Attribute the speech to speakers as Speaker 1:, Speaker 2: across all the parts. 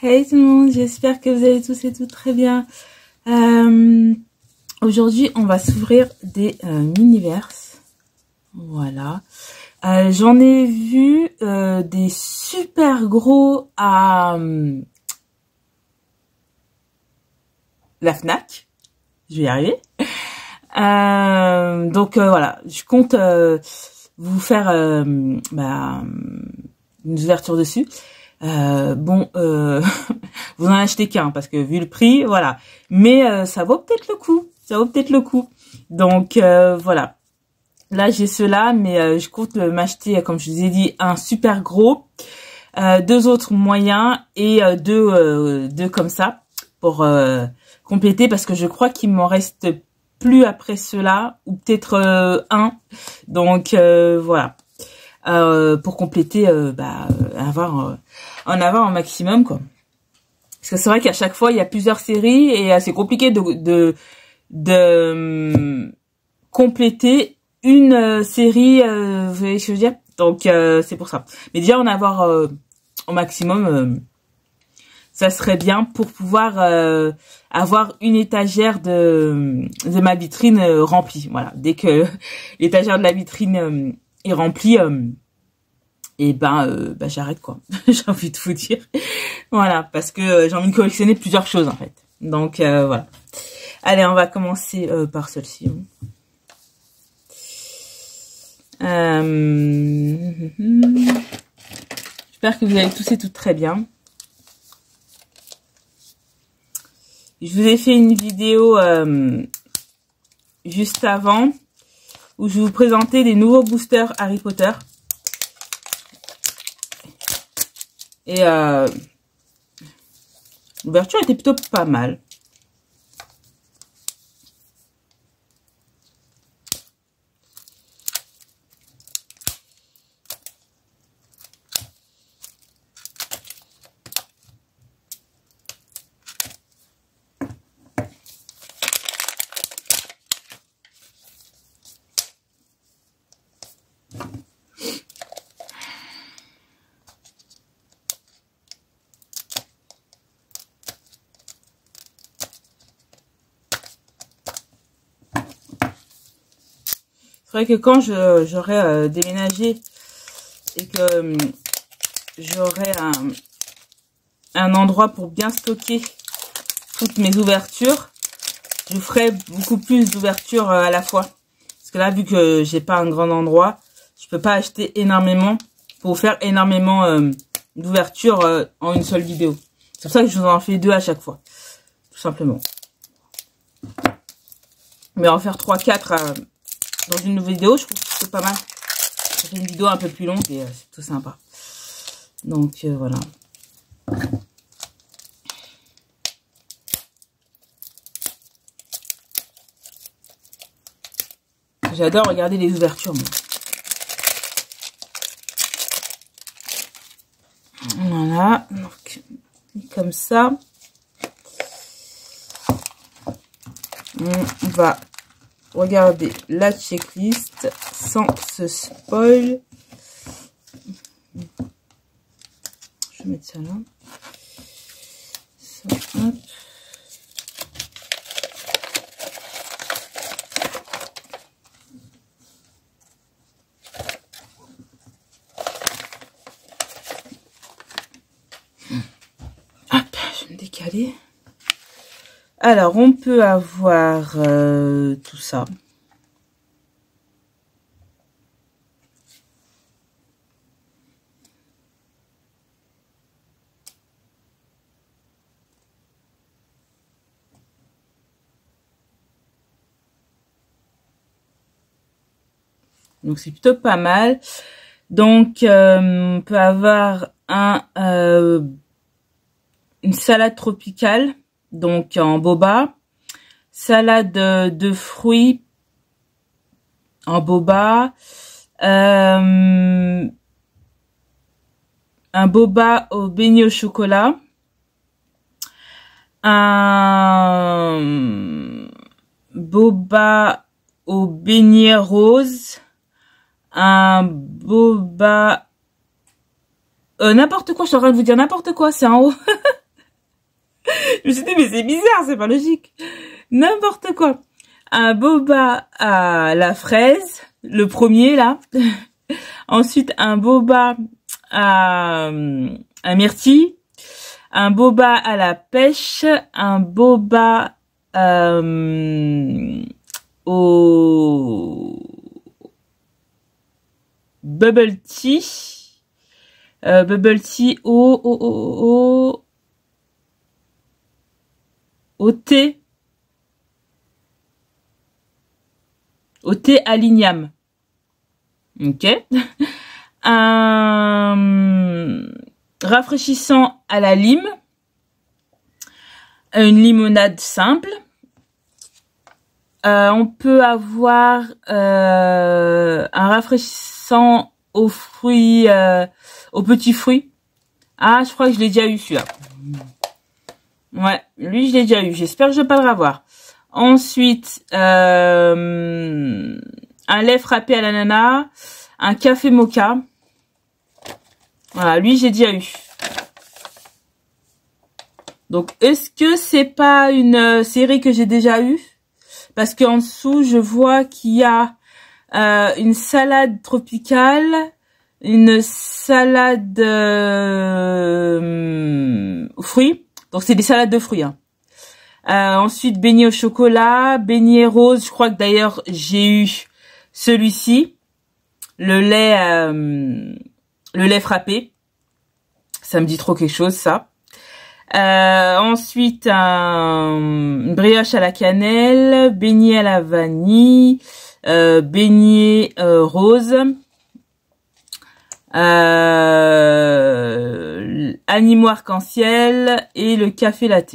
Speaker 1: Hey tout le monde, j'espère que vous allez tous et toutes très bien. Aujourd'hui, on va s'ouvrir des mini-verses. Voilà. J'en ai vu des super gros à la Fnac. Je vais y arriver. Donc voilà, je compte vous faire une ouverture dessus. Vous en achetez qu'un parce que vu le prix, voilà. Mais ça vaut peut-être le coup. Ça vaut peut-être le coup. Donc voilà. Là j'ai ceux-là, mais je compte m'acheter, comme je vous ai dit, un super gros, deux autres moyens et deux comme ça pour compléter parce que je crois qu'il m'en reste plus après ceux-là ou peut-être un. Donc voilà. Pour compléter, en avoir un maximum, quoi. Parce que c'est vrai qu'à chaque fois, il y a plusieurs séries et c'est compliqué de compléter une série, vous voyez ce que je veux dire? Donc, c'est pour ça. Mais déjà, en avoir au maximum, ça serait bien pour pouvoir avoir une étagère de ma vitrine remplie. Voilà. Dès que l'étagère de la vitrine est remplie, et j'arrête quoi. J'ai envie de vous dire. Voilà, parce que j'ai envie de collectionner plusieurs choses en fait. Donc voilà. Allez, on va commencer par celle-ci. J'espère que vous allez tous et toutes très bien. Je vous ai fait une vidéo juste avant où je vous présentais des nouveaux boosters Harry Potter. Et l'ouverture était plutôt pas mal. C'est vrai que quand j'aurai déménagé et que j'aurai un endroit pour bien stocker toutes mes ouvertures, je ferai beaucoup plus d'ouvertures à la fois. Parce que là, vu que j'ai pas un grand endroit, je peux pas acheter énormément pour faire énormément d'ouvertures en une seule vidéo. C'est pour ça que je vous en fais deux à chaque fois. Tout simplement. Mais en faire 3-4 dans une nouvelle vidéo, je trouve que c'est pas mal. Ça fait une vidéo un peu plus longue et c'est tout sympa. Donc voilà. J'adore regarder les ouvertures, moi. Voilà, donc comme ça. On va regarder la checklist sans se spoil. Je vais mettre ça là. Ça, hop. Hop, je vais me décaler. Alors, on peut avoir tout ça. Donc, c'est plutôt pas mal. Donc, on peut avoir une salade tropicale. Donc en boba, salade de fruits en boba, un boba au beignet au chocolat, un boba au beignet rose, un boba n'importe quoi, je suis en train de vous dire n'importe quoi, c'est en haut. Je me suis dit, mais c'est bizarre, c'est pas logique. N'importe quoi. Un boba à la fraise, le premier là. Ensuite, un boba à myrtille. Un boba à la pêche. Un boba au bubble tea. Bubble tea au thé. Au thé à l'igname. Ok. Un rafraîchissant à la lime. Une limonade simple. On peut avoir un rafraîchissant aux fruits, aux petits fruits. Ah, je crois que je l'ai déjà eu celui-là. Ouais, lui je l'ai déjà eu. J'espère que je vais pas le revoir. Ensuite, un lait frappé à l'ananas, un café mocha. Voilà, lui j'ai déjà eu. Donc, est-ce que c'est pas une série que j'ai déjà eue? Parce qu'en dessous, je vois qu'il y a une salade tropicale, une salade aux fruits. Donc, c'est des salades de fruits. Hein. Ensuite, beignet au chocolat, beignet rose. Je crois que d'ailleurs, j'ai eu celui-ci. Le lait frappé. Ça me dit trop quelque chose, ça. Ensuite, une brioche à la cannelle, beignet à la vanille, beignet rose, animaux arc-en-ciel et le café latte.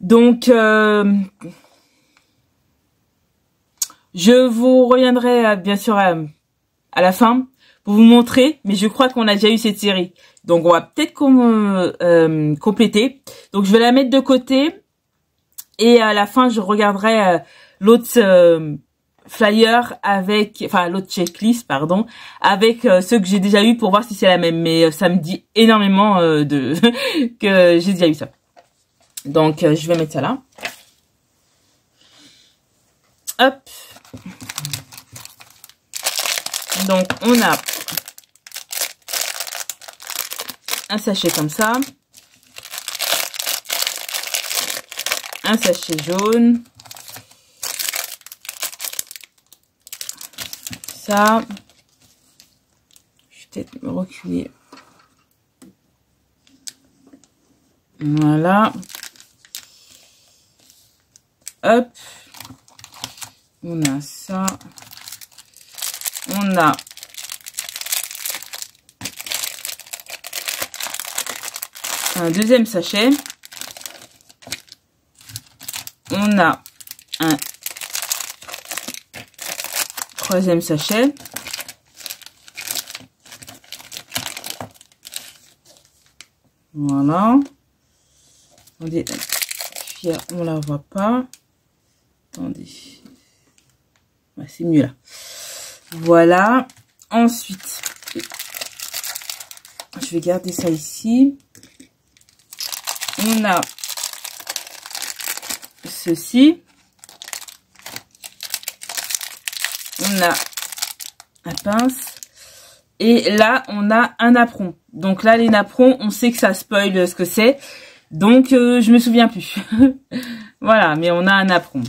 Speaker 1: Donc, je vous reviendrai bien sûr à la fin pour vous montrer, mais je crois qu'on a déjà eu cette série. Donc, on va peut-être compléter. Donc, je vais la mettre de côté. Et à la fin, je regarderai l'autre flyer avec... Enfin, l'autre checklist, pardon. Avec ceux que j'ai déjà eu pour voir si c'est la même. Mais ça me dit énormément que j'ai déjà eu ça. Donc, je vais mettre ça là. Hop. Donc, on a un sachet comme ça. Un sachet jaune. Ça. Je vais peut-être me reculer. Voilà. Hop. On a ça. On a un deuxième sachet. On a un troisième sachet. Voilà. Attendez, on la voit pas. Attendez. Ouais, c'est mieux là. Voilà. Ensuite, je vais garder ça ici. On a ceci. On a un pince. Et là, on a un napperon. Donc là, les napperons, on sait que ça spoil ce que c'est. Donc, je me souviens plus. Voilà, mais on a un napperon.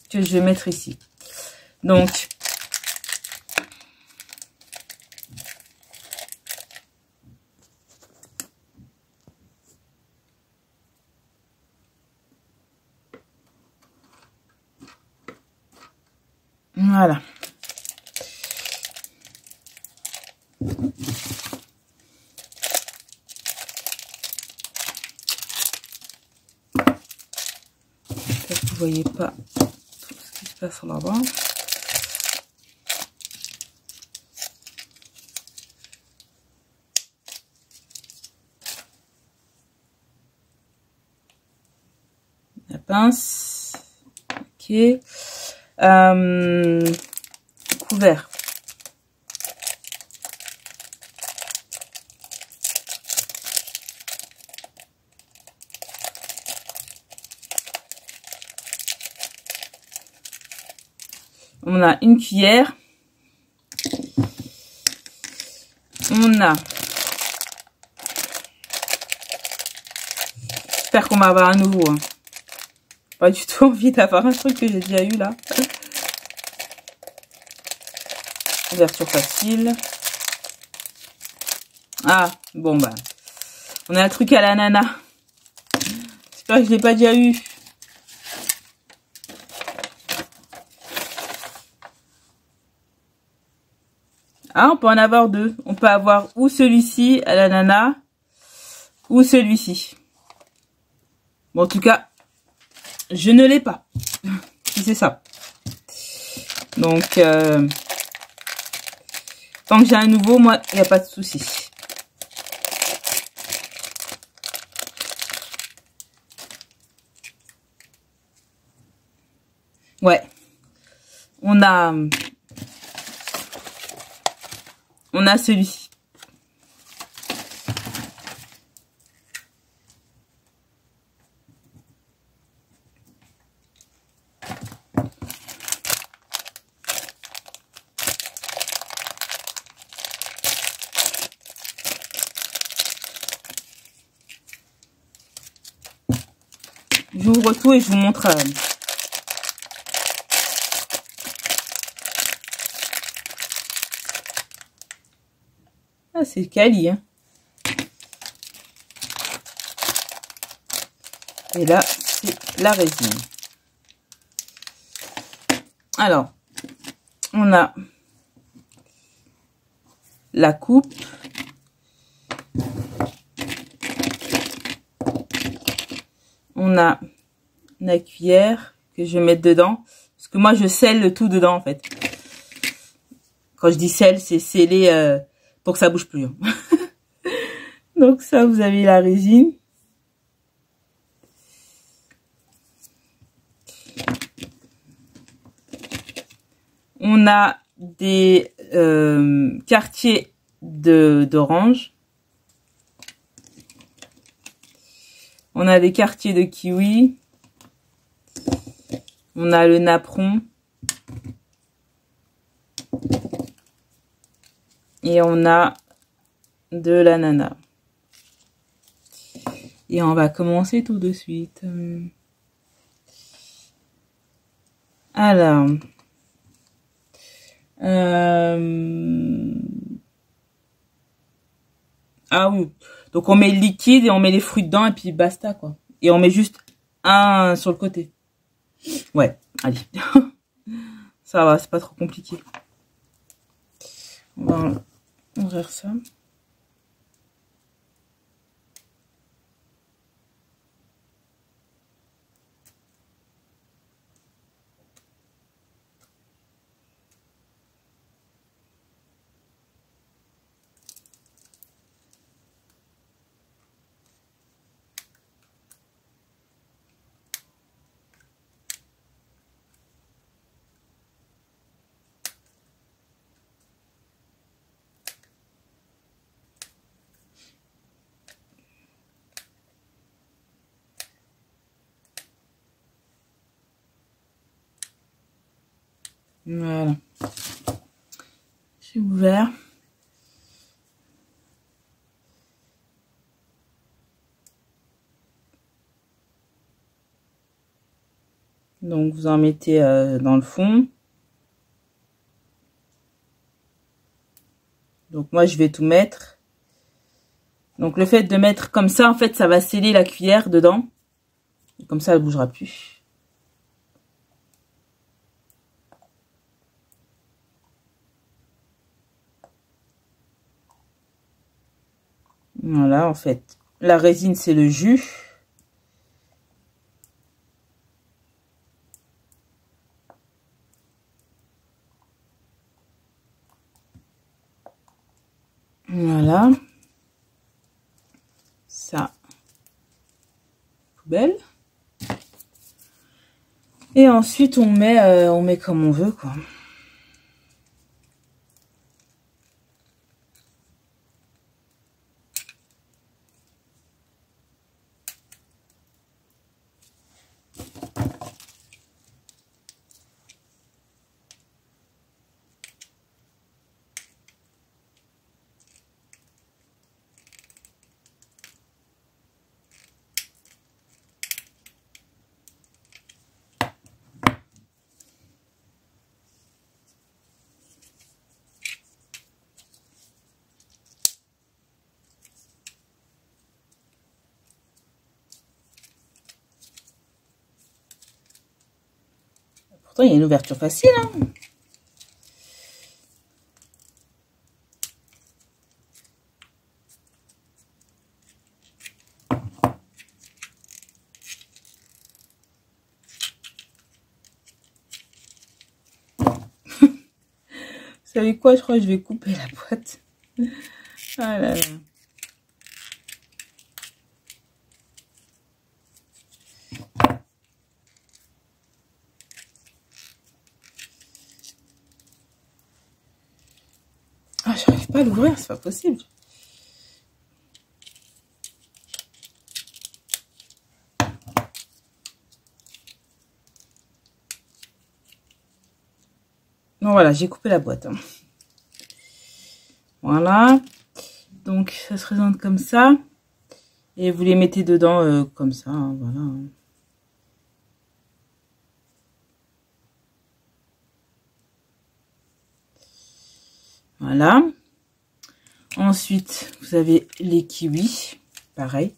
Speaker 1: Que je vais mettre ici. Donc, voilà. Peut-être que vous voyez pas tout ce qui se passe là-bas. La pince. Ok. Couvert. On a une cuillère. On a... J'espère qu'on va avoir un nouveau. Hein. Pas du tout envie d'avoir un truc que j'ai déjà eu là. Ouverture facile. Ah, bon bah. On a un truc à l'ananas. J'espère que je l'ai pas déjà eu. Ah, on peut en avoir deux. On peut avoir ou celui-ci à l'ananas ou celui-ci. Bon, en tout cas, je ne l'ai pas. Si c'est ça. Donc, tant que j'ai un nouveau, moi, il n'y a pas de souci. Ouais. On a celui-ci. J'ouvre tout et je vous montre. Ah, c'est quali, hein. Et là, c'est la résine. Alors, on a la coupe. On a la cuillère que je vais mettre dedans. Parce que moi, je scelle tout dedans, en fait. Quand je dis sel, c'est sceller pour que ça bouge plus. Hein. Donc ça, vous avez la résine. On a des quartiers d'orange. On a des quartiers de kiwi. On a le napperon. Et on a de l'ananas. Et on va commencer tout de suite. Alors. Ah oui. Donc on met le liquide et on met les fruits dedans et puis basta quoi. Et on met juste un sur le côté. Ouais, allez. Ça va, c'est pas trop compliqué. On va ouvrir ça. Voilà. J'ai ouvert. Donc vous en mettez dans le fond. Donc moi je vais tout mettre. Donc le fait de mettre comme ça, en fait, ça va sceller la cuillère dedans. Et comme ça, elle bougera plus. Voilà, en fait, la résine, c'est le jus. Voilà. Ça. Poubelle. Et ensuite, on met comme on veut, quoi. Pourtant, il y a une ouverture facile, hein. Vous savez quoi? Je crois que je vais couper la boîte. Ah là là. Ah, j'arrive pas à l'ouvrir, c'est pas possible. Bon, voilà, j'ai coupé la boîte, hein. Voilà. Donc, ça se présente comme ça. Et vous les mettez dedans comme ça, hein, voilà. Voilà. Ensuite, vous avez les kiwis. Pareil.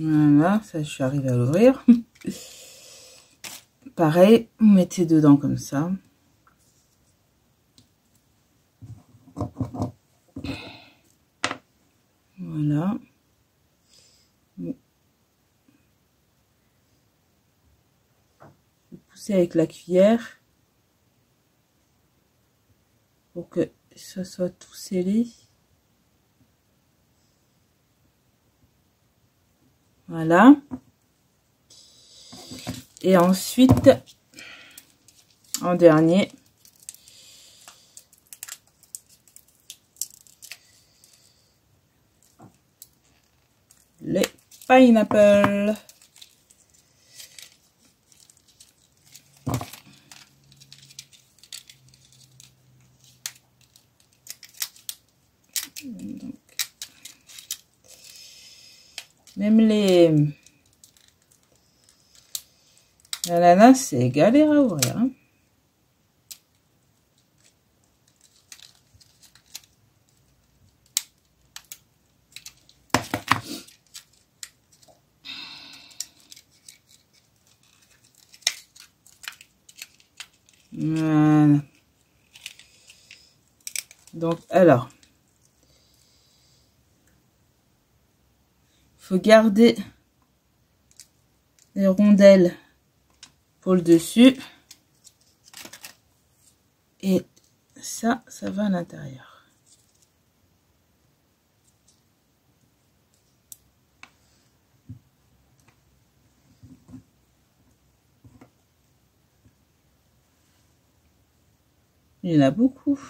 Speaker 1: Voilà, ça, je suis arrivée à l'ouvrir. Pareil, vous mettez dedans comme ça. Voilà. Vous poussez avec la cuillère pour que ça soit tout scellé. Voilà. Et ensuite, en dernier, les pineapples. Donc, même les ananas, c'est galère à ouvrir, hein. Voilà. Donc, alors, faut garder les rondelles pour le dessus. Et ça va à l'intérieur. Il y en a beaucoup.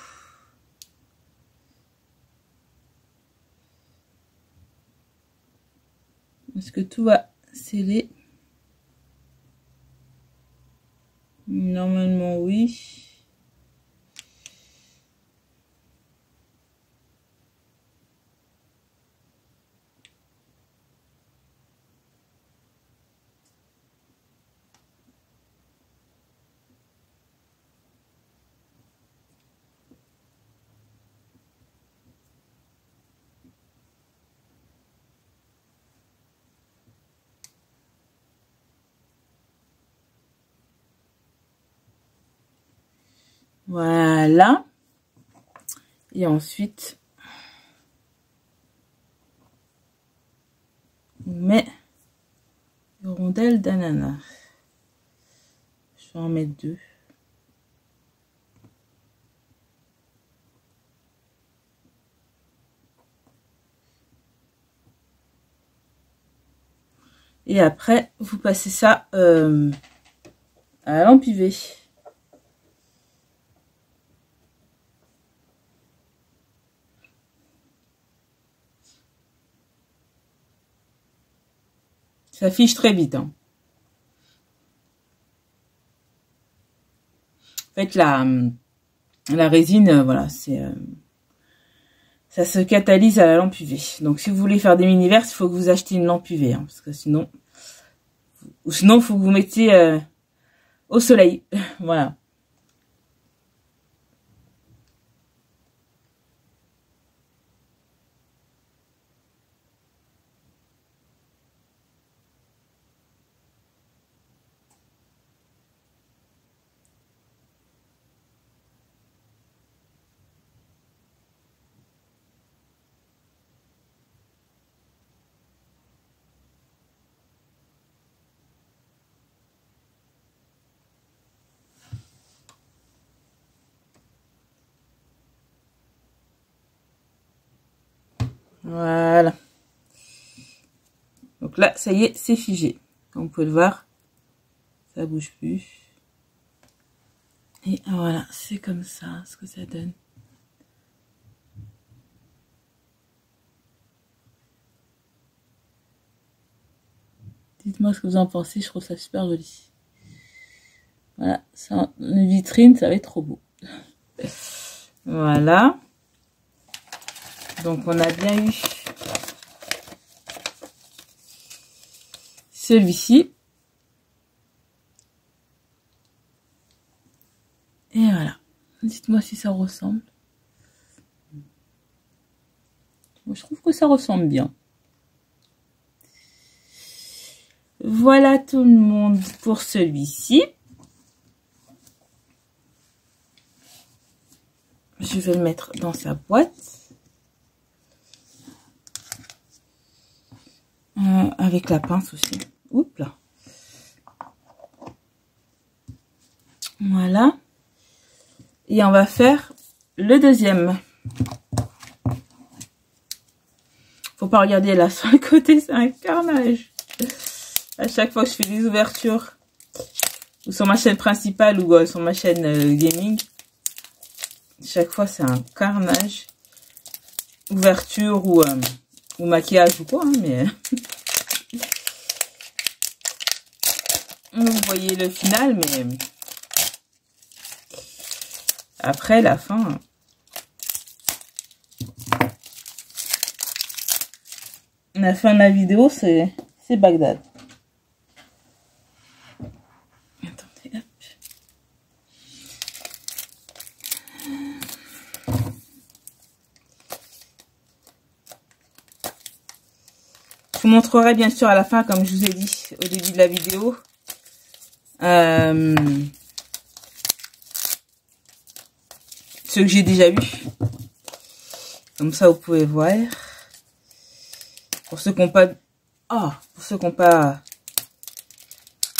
Speaker 1: Est-ce que tout va sceller? Normalement, oui. Voilà. Et ensuite, on met les rondelles d'ananas. Je vais en mettre 2. Et après, vous passez ça à l'empivée. Ça fiche très vite, hein. En fait, la résine, voilà, ça ça se catalyse à la lampe UV. Donc si vous voulez faire des mini-verses, il faut que vous achetiez une lampe UV, hein, parce que sinon, il faut que vous mettiez au soleil. Voilà. Voilà. Donc là, ça y est, c'est figé. Comme vous pouvez le voir, ça bouge plus. Et voilà, c'est comme ça, ce que ça donne. Dites-moi ce que vous en pensez, je trouve ça super joli. Voilà, ça, une vitrine, ça va être trop beau. Voilà. Donc on a bien eu celui-ci. Et voilà. Dites-moi si ça ressemble. Moi, je trouve que ça ressemble bien. Voilà tout le monde pour celui-ci. Je vais le mettre dans sa boîte. Avec la pince aussi. Oups là. Voilà. Et on va faire le deuxième. Faut pas regarder là sur le côté, c'est un carnage. À chaque fois que je fais des ouvertures, ou sur ma chaîne principale ou sur ma chaîne gaming, chaque fois c'est un carnage. Ouverture ou maquillage ou quoi, hein, mais vous voyez le final, mais après la fin. La fin de la vidéo, c'est Bagdad. Attendez, hop. Je vous montrerai bien sûr à la fin, comme je vous ai dit au début de la vidéo. Ce que j'ai déjà vu. Comme ça, vous pouvez voir. Pour ceux qui n'ont pas... pour ceux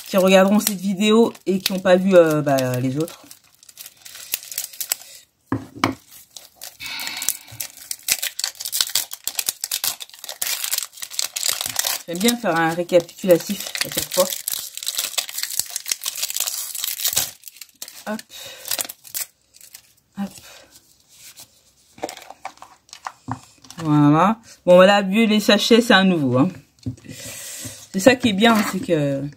Speaker 1: qui regarderont cette vidéo et qui n'ont pas vu les autres. J'aime bien faire un récapitulatif à chaque fois. Hop. Hop. Voilà. Bon, voilà, vu les sachets, c'est un nouveau. Hein. C'est ça qui est bien, c'est que...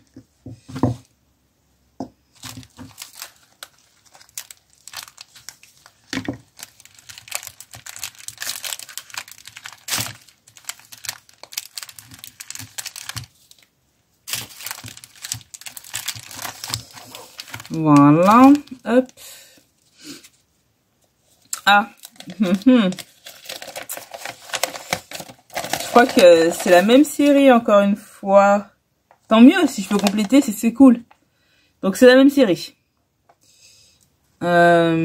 Speaker 1: Voilà. Hop. Ah. Je crois que c'est la même série encore une fois. Tant mieux, si je peux compléter, c'est cool. Donc c'est la même série. Ça,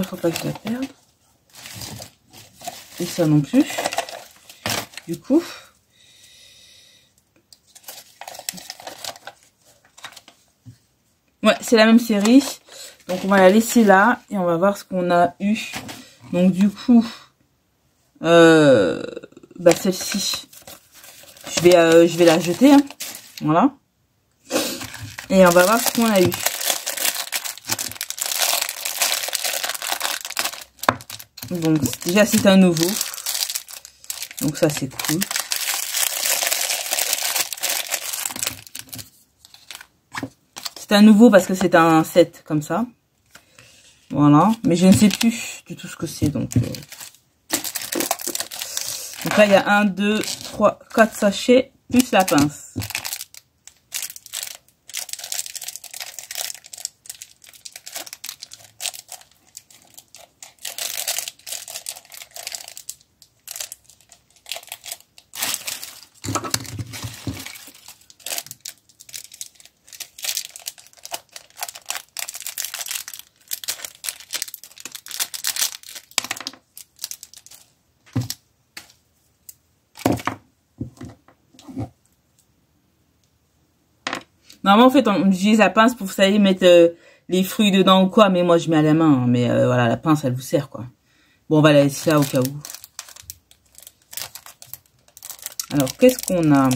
Speaker 1: faut pas que je la perde. Et ça non plus. Du coup. Ouais, c'est la même série. Donc on va la laisser là. Et on va voir ce qu'on a eu. Donc du coup. Celle-ci. Je vais la jeter. Hein. Voilà. Et on va voir ce qu'on a eu. Donc déjà c'est un nouveau. Donc ça c'est cool. C'est un nouveau parce que c'est un set comme ça. Voilà. Mais je ne sais plus du tout ce que c'est. Donc là, il y a 1, 2, 3, 4 sachets, plus la pince. Normalement, en fait, on utilise la pince pour, vous savez, mettre les fruits dedans ou quoi. Mais moi, je mets à la main. Hein, mais voilà, la pince, elle vous sert, quoi. Bon, on va la laisser là au cas où. Alors, qu'est-ce qu'on a?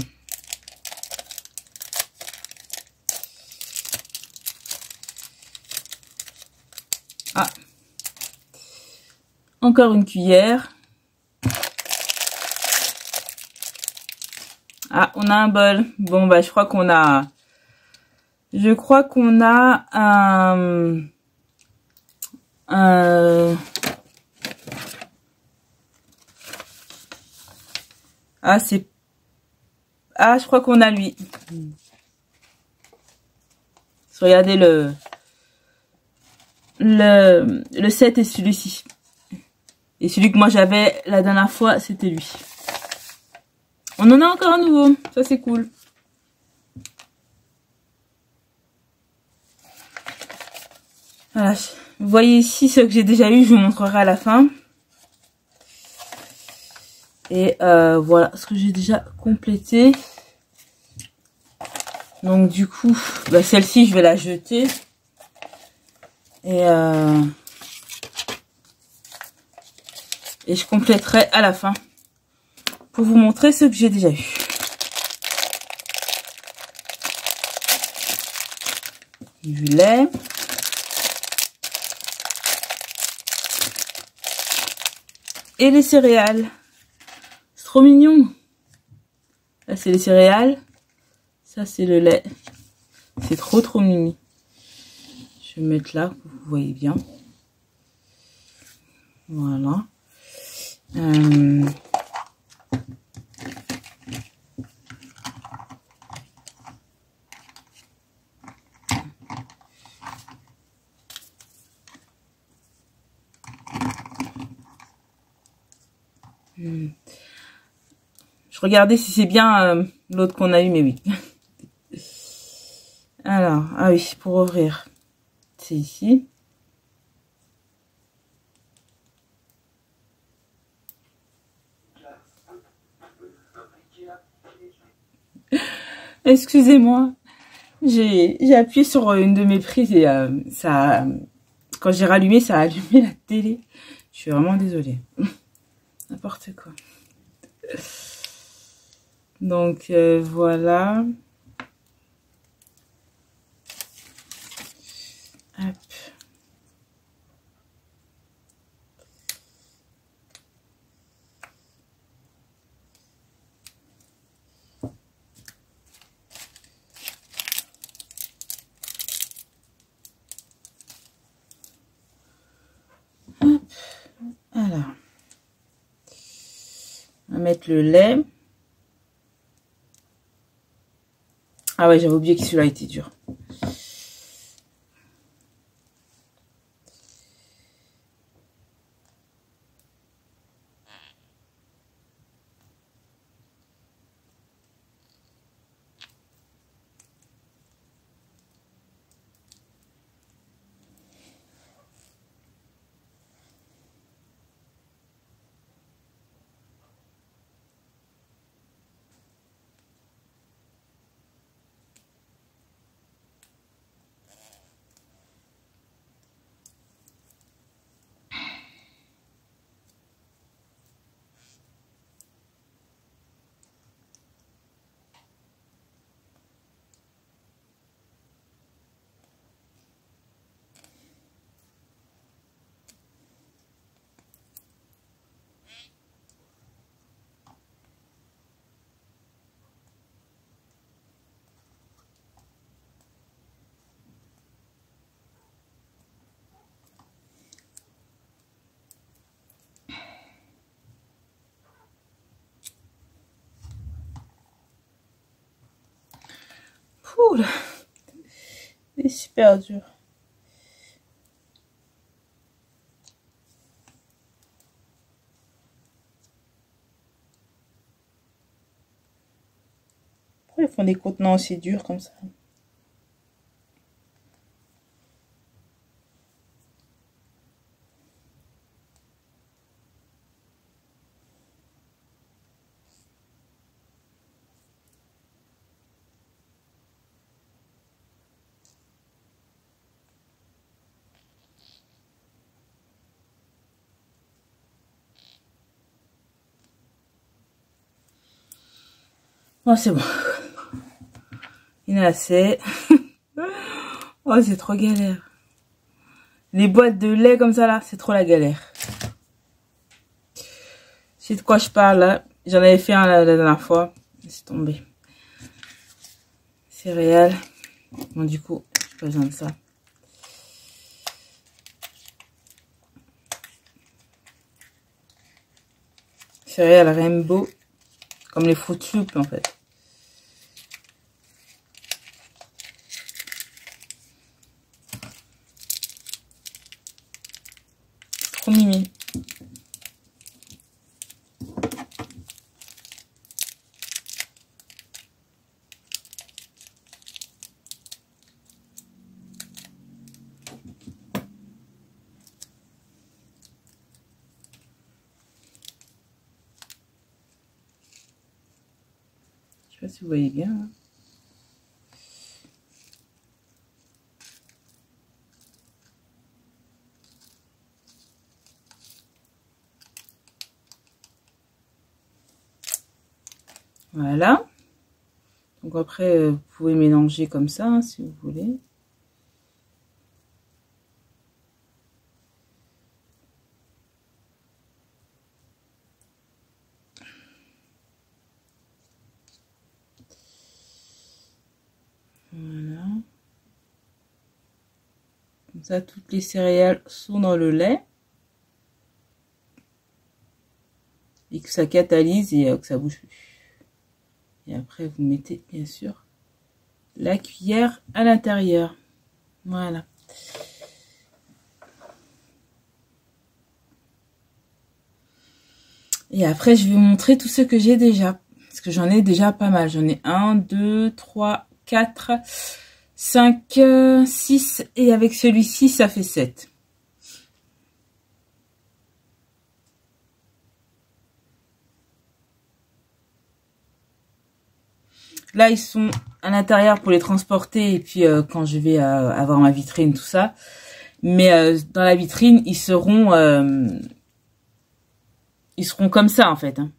Speaker 1: Ah. Encore une cuillère. Ah, on a un bol. Bon, bah, je crois qu'on a un... Ah, c'est... Ah, je crois qu'on a lui. Regardez le 7 et celui-ci. Et celui que moi j'avais la dernière fois, c'était lui. On en a encore un nouveau. Ça, c'est cool. Voilà. Vous voyez ici ce que j'ai déjà eu. Je vous montrerai à la fin. Et voilà ce que j'ai déjà complété. Donc du coup, bah, celle-ci, je vais la jeter. Et je compléterai à la fin pour vous montrer ce que j'ai déjà eu. Du lait. Et les céréales. C'est trop mignon. Là, c'est les céréales. Ça, c'est le lait. C'est trop mimi. Je vais mettre là, vous voyez bien. Voilà. Je regardais si c'est bien l'autre qu'on a eu, mais oui. Alors, ah oui, pour ouvrir, c'est ici. Excusez-moi, j'ai appuyé sur une de mes prises et ça, quand j'ai rallumé, ça a allumé la télé. Je suis vraiment désolée. N'importe quoi. Donc voilà. Hop. Hop. Alors. On va mettre le lait. Ah ouais, j'avais oublié que celui-là était dur. Ouh, c'est super dur. Pourquoi ils font des contenants aussi durs comme ça? Bon, c'est bon. Il y en a assez. Oh, c'est trop galère. Les boîtes de lait comme ça, là, c'est trop la galère. C'est de quoi je parle, là. J'en avais fait un la dernière fois. C'est tombé. Céréales. Bon, du coup, j'ai pas besoin de ça. Céréales Rainbow. Comme les Fruit Loops, en fait. Trop mimi. Je sais pas si vous voyez bien. Hein. Voilà. Donc après, vous pouvez mélanger comme ça, hein, si vous voulez. Voilà. Comme ça, toutes les céréales sont dans le lait. Et que ça catalyse et que ça bouge plus. Et après, vous mettez, bien sûr, la cuillère à l'intérieur. Voilà. Et après, je vais vous montrer tous ceux que j'ai déjà. Parce que j'en ai déjà pas mal. J'en ai 1, 2, 3, 4, 5, 6. Et avec celui-ci, ça fait 7. Là, ils sont à l'intérieur pour les transporter. Et puis, quand je vais avoir ma vitrine, tout ça. Mais dans la vitrine, ils seront comme ça, en fait. Hein.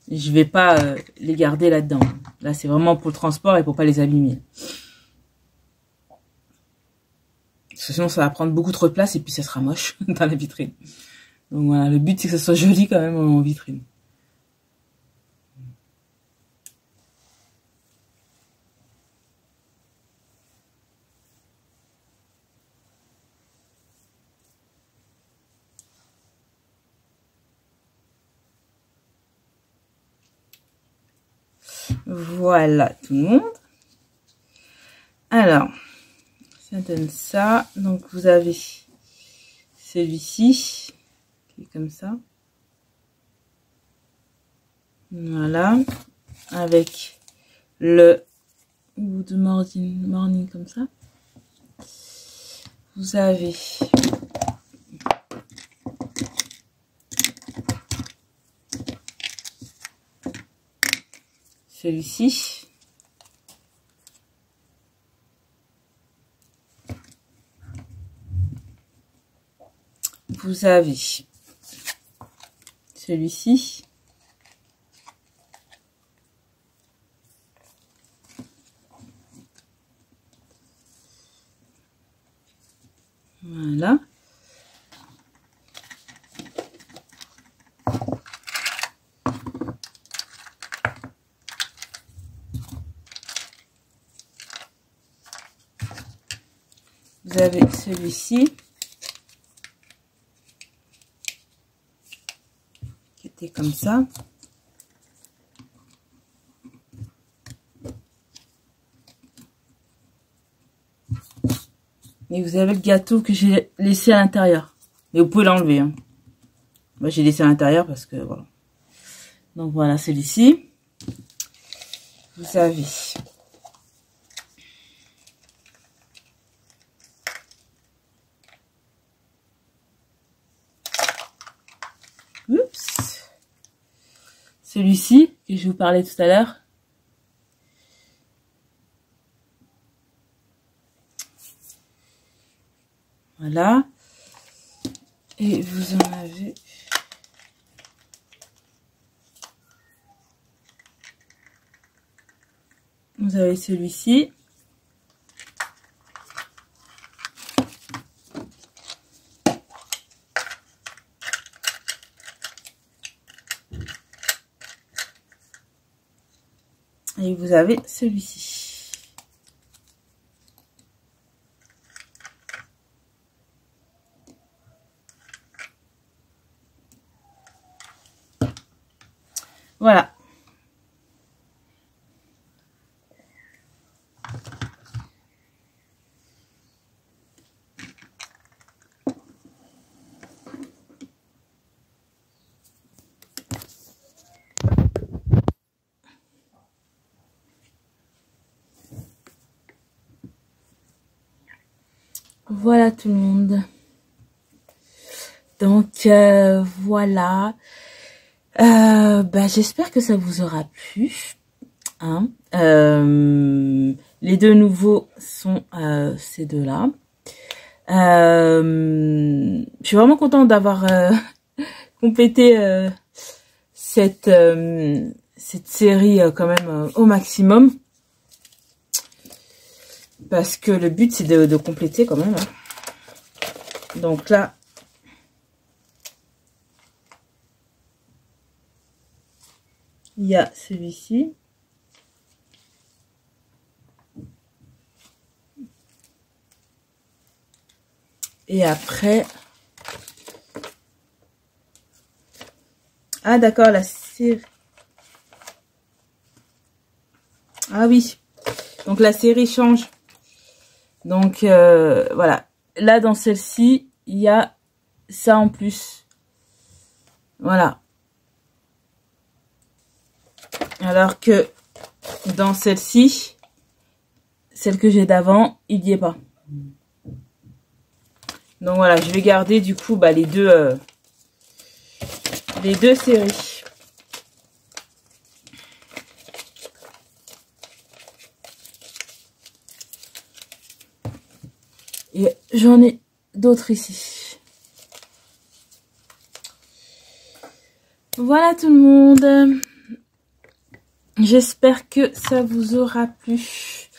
Speaker 1: Je vais pas les garder là-dedans. Là, c'est vraiment pour le transport et pour pas les abîmer. Parce que sinon, ça va prendre beaucoup trop de place et puis ça sera moche dans la vitrine. Donc voilà, le but, c'est que ça soit joli quand même en vitrine. Voilà, tout le monde. Alors, ça donne ça. Donc, vous avez celui-ci, qui est comme ça. Voilà. Avec le Good Morning comme ça. Vous avez celui-ci. Vous avez celui-ci. Voilà. Vous avez celui-ci. Qui était comme ça. Et vous avez le gâteau que j'ai laissé à l'intérieur. Mais vous pouvez l'enlever. Hein. Moi, j'ai laissé à l'intérieur parce que voilà. Donc voilà, celui-ci. Vous avez. Oups. Celui-ci que je vous parlais tout à l'heure. Voilà. Et vous en avez. Vous avez celui-ci. Et vous avez celui-ci. Voilà. Voilà tout le monde. Donc voilà. J'espère que ça vous aura plu. Hein. Les deux nouveaux sont ces deux-là. Je suis vraiment contente d'avoir complété cette série quand même au maximum. Parce que le but, c'est de compléter quand même. Hein. Donc là, il y a celui-ci. Et après... Ah d'accord, la série... Ah oui. Donc la série change. Donc voilà, là dans celle-ci, il y a ça en plus. Voilà. Alors que dans celle-ci, celle que j'ai d'avant, il n'y est pas. Donc voilà, je vais garder du coup les deux séries. Et j'en ai d'autres ici. Voilà tout le monde. J'espère que ça vous aura plu.